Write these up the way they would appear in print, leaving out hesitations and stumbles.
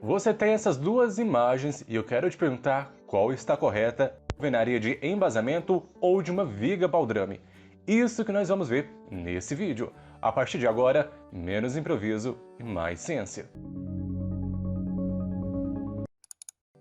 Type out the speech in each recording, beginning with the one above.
Você tem essas duas imagens e eu quero te perguntar qual está correta, alvenaria de embasamento ou de uma viga baldrame. Isso que nós vamos ver nesse vídeo. A partir de agora, menos improviso e mais ciência.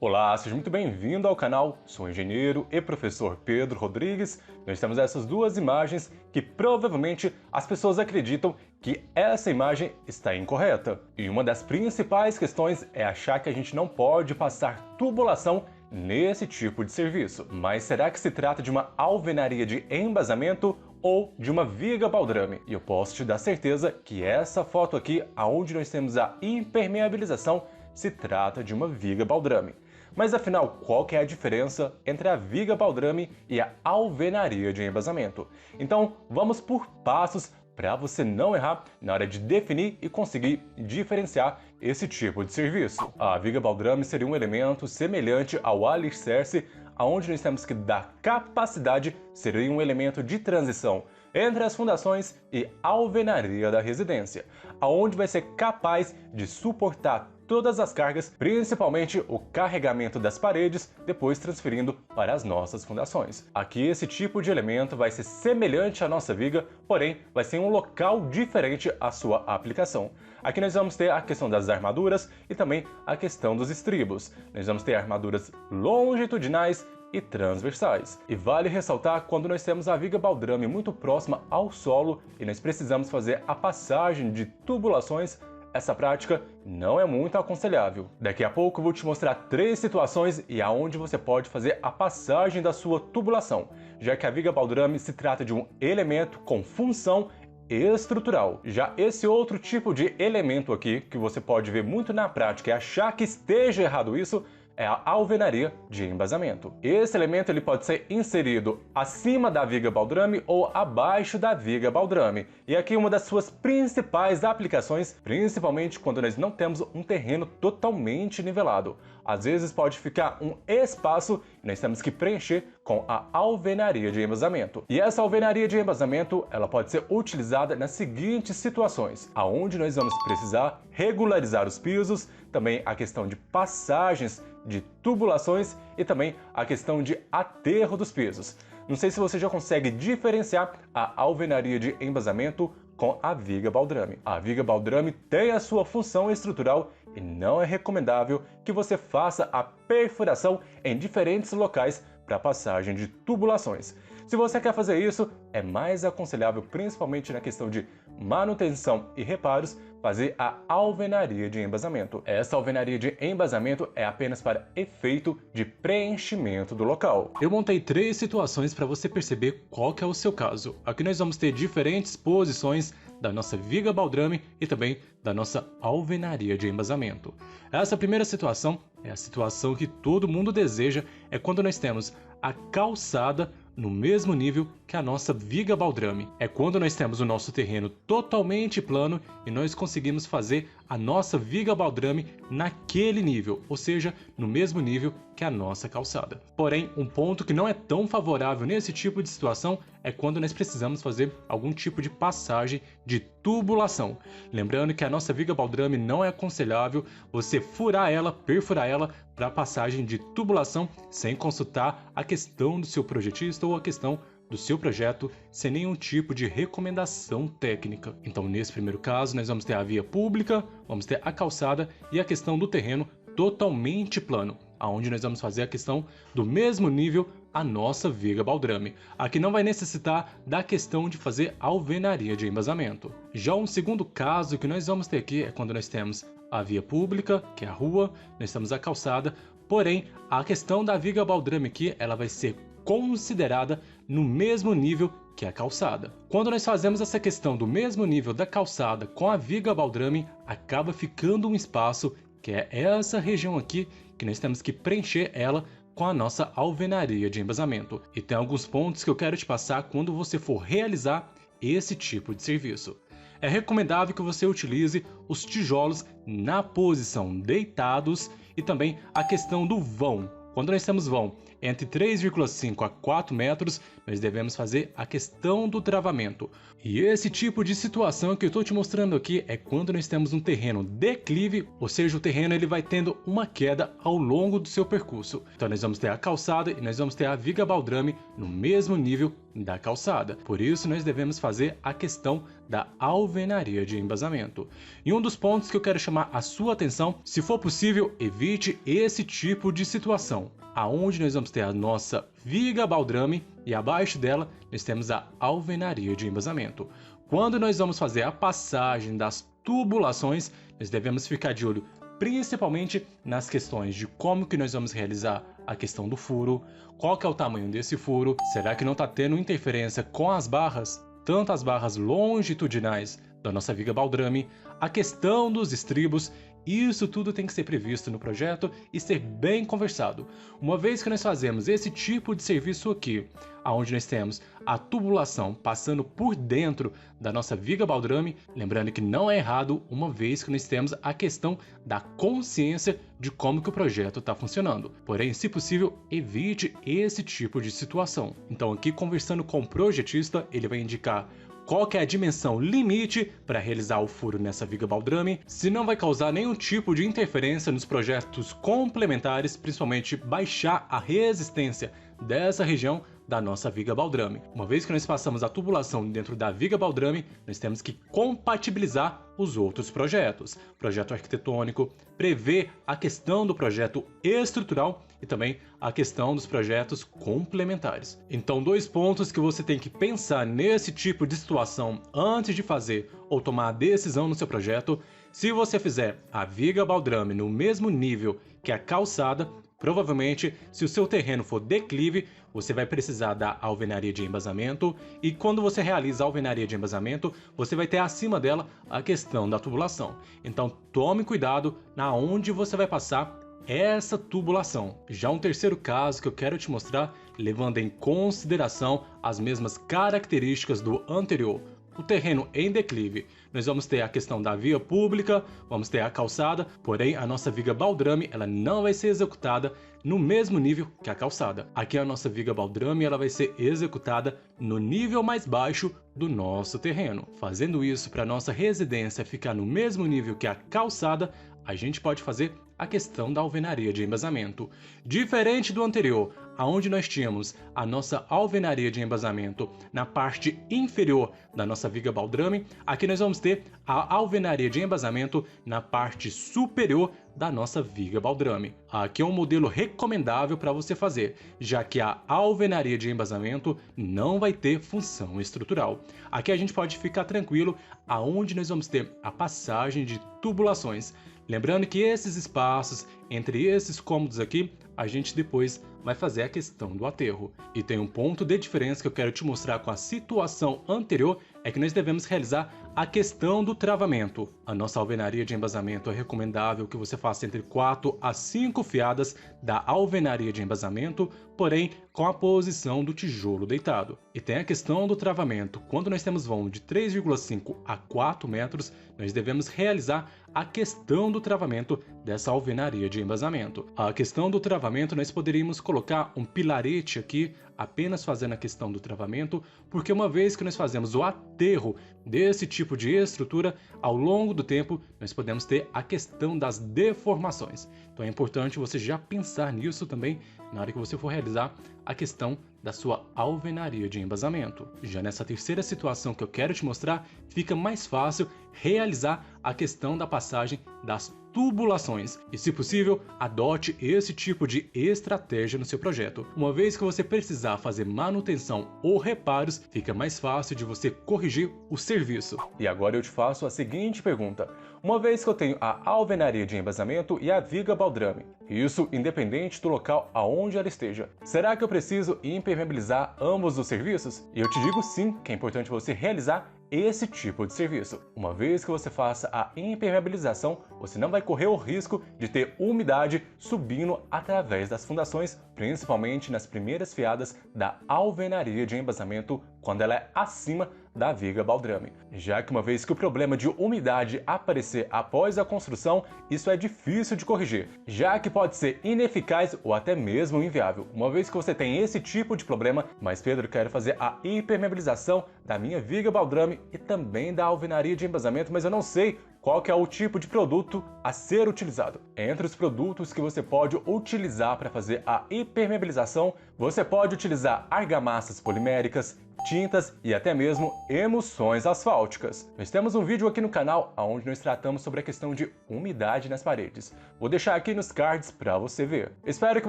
Olá, seja muito bem-vindo ao canal. Sou o engenheiro e professor Pedro Rodrigues. Nós temos essas duas imagens que provavelmente as pessoas acreditam que essa imagem está incorreta. E uma das principais questões é achar que a gente não pode passar tubulação nesse tipo de serviço. Mas será que se trata de uma alvenaria de embasamento ou de uma viga baldrame? E eu posso te dar certeza que essa foto aqui, onde nós temos a impermeabilização, se trata de uma viga baldrame. Mas afinal, qual que é a diferença entre a viga baldrame e a alvenaria de embasamento? Então, vamos por passos para você não errar na hora de definir e conseguir diferenciar esse tipo de serviço. A viga baldrame seria um elemento semelhante ao alicerce, onde nós temos que dar capacidade, seria um elemento de transição entre as fundações e a alvenaria da residência, aonde vai ser capaz de suportar todas as cargas, principalmente o carregamento das paredes, depois transferindo para as nossas fundações. Aqui esse tipo de elemento vai ser semelhante à nossa viga, porém vai ser um local diferente à sua aplicação. Aqui nós vamos ter a questão das armaduras e também a questão dos estribos. Nós vamos ter armaduras longitudinais e transversais. E vale ressaltar quando nós temos a viga baldrame muito próxima ao solo e nós precisamos fazer a passagem de tubulações, essa prática não é muito aconselhável. Daqui a pouco eu vou te mostrar 3 situações e aonde você pode fazer a passagem da sua tubulação, já que a viga baldrame se trata de um elemento com função estrutural. Já esse outro tipo de elemento aqui, que você pode ver muito na prática e achar que esteja errado isso, é a alvenaria de embasamento. Esse elemento ele pode ser inserido acima da viga baldrame ou abaixo da viga baldrame. E aqui uma das suas principais aplicações, principalmente quando nós não temos um terreno totalmente nivelado. Às vezes pode ficar um espaço e nós temos que preencher com a alvenaria de embasamento. E essa alvenaria de embasamento, ela pode ser utilizada nas seguintes situações, aonde nós vamos precisar regularizar os pisos, também a questão de passagens de tubulações e também a questão de aterro dos pisos. Não sei se você já consegue diferenciar a alvenaria de embasamento com a viga baldrame. A viga baldrame tem a sua função estrutural e não é recomendável que você faça a perfuração em diferentes locais para passagem de tubulações. Se você quer fazer isso, é mais aconselhável, principalmente na questão de manutenção e reparos, fazer a alvenaria de embasamento. Essa alvenaria de embasamento é apenas para efeito de preenchimento do local. Eu montei 3 situações para você perceber qual que é o seu caso. Aqui nós vamos ter diferentes posições da nossa viga baldrame e também da nossa alvenaria de embasamento. Essa primeira situação é a situação que todo mundo deseja, é quando nós temos a calçada no mesmo nível que a nossa viga baldrame. É quando nós temos o nosso terreno totalmente plano e nós conseguimos fazer a nossa viga baldrame naquele nível, ou seja, no mesmo nível que a nossa calçada. Porém, um ponto que não é tão favorável nesse tipo de situação é quando nós precisamos fazer algum tipo de passagem de tubulação. Lembrando que a nossa viga baldrame não é aconselhável você furar ela, perfurar ela para passagem de tubulação sem consultar a questão do seu projetista ou a questão do seu projeto sem nenhum tipo de recomendação técnica. Então, nesse primeiro caso, nós vamos ter a via pública, vamos ter a calçada e a questão do terreno totalmente plano, aonde nós vamos fazer a questão do mesmo nível a nossa viga baldrame. Aqui não vai necessitar da questão de fazer alvenaria de embasamento. Já um segundo caso que nós vamos ter aqui é quando nós temos a via pública, que é a rua, nós temos a calçada, porém a questão da viga baldrame aqui ela vai ser considerada no mesmo nível que a calçada. Quando nós fazemos essa questão do mesmo nível da calçada com a viga baldrame, acaba ficando um espaço que é essa região aqui que nós temos que preencher ela com a nossa alvenaria de embasamento. E tem alguns pontos que eu quero te passar quando você for realizar esse tipo de serviço. É recomendável que você utilize os tijolos na posição deitados e também a questão do vão. Quando nós temos vão entre 3,5 a 4 metros, nós devemos fazer a questão do travamento. E esse tipo de situação que eu estou te mostrando aqui é quando nós temos um terreno declive, ou seja, o terreno ele vai tendo uma queda ao longo do seu percurso. Então nós vamos ter a calçada e nós vamos ter a viga baldrame no mesmo nível da calçada. Por isso nós devemos fazer a questão da alvenaria de embasamento. E um dos pontos que eu quero chamar a sua atenção, se for possível, evite esse tipo de situação, aonde nós vamos ter a nossa viga baldrame e abaixo dela nós temos a alvenaria de embasamento. Quando nós vamos fazer a passagem das tubulações, nós devemos ficar de olho principalmente nas questões de como que nós vamos realizar a questão do furo, qual que é o tamanho desse furo, será que não está tendo interferência com as barras, tanto as barras longitudinais da nossa viga baldrame, a questão dos estribos. Isso tudo tem que ser previsto no projeto e ser bem conversado. Uma vez que nós fazemos esse tipo de serviço aqui, onde nós temos a tubulação passando por dentro da nossa viga baldrame, lembrando que não é errado, uma vez que nós temos a questão da consciência de como que o projeto está funcionando. Porém, se possível, evite esse tipo de situação. Então aqui, conversando com o projetista, ele vai indicar qual que é a dimensão limite para realizar o furo nessa viga baldrame, se não vai causar nenhum tipo de interferência nos projetos complementares, principalmente baixar a resistência dessa região da nossa viga baldrame. Uma vez que nós passamos a tubulação dentro da viga baldrame, nós temos que compatibilizar os outros projetos. Projeto arquitetônico, prever a questão do projeto estrutural e também a questão dos projetos complementares. Então, 2 pontos que você tem que pensar nesse tipo de situação antes de fazer ou tomar a decisão no seu projeto. Se você fizer a viga baldrame no mesmo nível que a calçada, provavelmente, se o seu terreno for declive, você vai precisar da alvenaria de embasamento, e quando você realiza a alvenaria de embasamento, você vai ter acima dela a questão da tubulação. Então tome cuidado na onde você vai passar essa tubulação. Já um terceiro caso que eu quero te mostrar, levando em consideração as mesmas características do anterior. O terreno em declive, nós vamos ter a questão da via pública, vamos ter a calçada, porém a nossa viga baldrame ela não vai ser executada no mesmo nível que a calçada. Aqui a nossa viga baldrame ela vai ser executada no nível mais baixo do nosso terreno. Fazendo isso para a nossa residência ficar no mesmo nível que a calçada, a gente pode fazer a questão da alvenaria de embasamento. Diferente do anterior, aonde nós tínhamos a nossa alvenaria de embasamento na parte inferior da nossa viga baldrame, aqui nós vamos ter a alvenaria de embasamento na parte superior da nossa viga baldrame. Aqui é um modelo recomendável para você fazer, já que a alvenaria de embasamento não vai ter função estrutural. Aqui a gente pode ficar tranquilo aonde nós vamos ter a passagem de tubulações. Lembrando que esses espaços entre esses cômodos aqui, a gente depois vai fazer a questão do aterro. E tem um ponto de diferença que eu quero te mostrar com a situação anterior, é que nós devemos realizar a questão do travamento. A nossa alvenaria de embasamento é recomendável que você faça entre 4 a 5 fiadas da alvenaria de embasamento, porém com a posição do tijolo deitado. E tem a questão do travamento. Quando nós temos vão de 3,5 a 4 metros, nós devemos realizar a questão do travamento dessa alvenaria de embasamento. A questão do travamento nós poderíamos colocar um pilarete aqui, apenas fazendo a questão do travamento, porque uma vez que nós fazemos o aterro desse tipo de estrutura, ao longo do tempo nós podemos ter a questão das deformações. Então é importante você já pensar nisso também na hora que você for realizar a questão da sua alvenaria de embasamento. Já nessa terceira situação que eu quero te mostrar, fica mais fácil realizar a questão da passagem das tubulações e, se possível, adote esse tipo de estratégia no seu projeto. Uma vez que você precisar fazer manutenção ou reparos, fica mais fácil de você corrigir o serviço. E agora eu te faço a seguinte pergunta. Uma vez que eu tenho a alvenaria de embasamento e a viga baldrame, isso independente do local aonde ela esteja, será que eu preciso impermeabilizar ambos os serviços? E eu te digo sim que é importante você realizar esse tipo de serviço. Uma vez que você faça a impermeabilização, você não vai correr o risco de ter umidade subindo através das fundações, principalmente nas primeiras fiadas da alvenaria de embasamento, quando ela é acima da viga baldrame, já que uma vez que o problema de umidade aparecer após a construção, isso é difícil de corrigir, já que pode ser ineficaz ou até mesmo inviável. Uma vez que você tem esse tipo de problema, mas Pedro, quero fazer a impermeabilização da minha viga baldrame e também da alvenaria de embasamento, mas eu não sei qual que é o tipo de produto a ser utilizado. Entre os produtos que você pode utilizar para fazer a impermeabilização, você pode utilizar argamassas poliméricas, tintas e até mesmo emulsões asfálticas. Nós temos um vídeo aqui no canal onde nós tratamos sobre a questão de umidade nas paredes. Vou deixar aqui nos cards para você ver. Espero que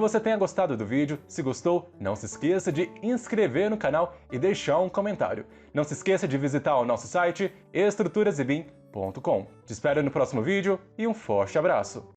você tenha gostado do vídeo. Se gostou, não se esqueça de inscrever no canal e deixar um comentário. Não se esqueça de visitar o nosso site estruturasebim.com. Te espero no próximo vídeo e um forte abraço!